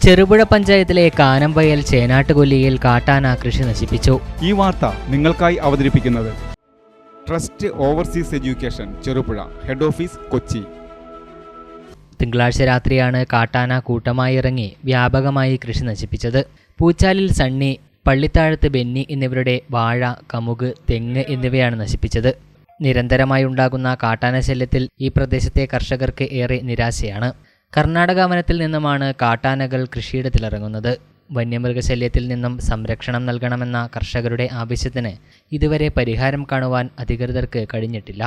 ചെറുപുഴ പഞ്ചായത്തിലെ കാനംവയൽ ചേനാട്ടുകൊല്ലിയിൽ കാട്ടാന കൃഷി നശിപ്പിച്ചു. ഈ വാർത്ത നിങ്ങൾക്കായി അവതരിപ്പിക്കുന്നത് trust overseas education Cherupuzha, head office Kochi. തിങ്കളാഴ്ച രാത്രിയാണ് കാട്ടാന കൂട്ടമായി ഇറങ്ങി വ്യാപകമായി കൃഷി നശിപ്പിച്ചത്. പൂച്ചാലിൽ സണ്ണി, പള്ളിത്താഴത്ത് ബെന്നി എന്നിവരുടെ വാഴ, കമുക്, തെങ്ങ് എന്നിവയാണ് നശിപ്പിച്ചത്. നിരന്തരമായി ഉണ്ടാകുന്ന കാട്ടാന ശല്യത്തിൽ ഈ പ്രദേശത്തെ കർഷകർക്ക് ഏറെ നിരാശയാണ്. കർണാടക വനത്തിൽ നിന്നുമാണ് കാട്ടാനകൾ കൃഷിയിടത്തിലിറങ്ങുന്നത്. വന്യമൃഗശല്യത്തിൽ നിന്നും സംരക്ഷണം നൽകണമെന്ന കർഷകരുടെ ആവശ്യത്തിന് ഇതുവരെ പരിഹാരം കാണുവാൻ അധികൃതർക്ക് കഴിഞ്ഞിട്ടില്ല.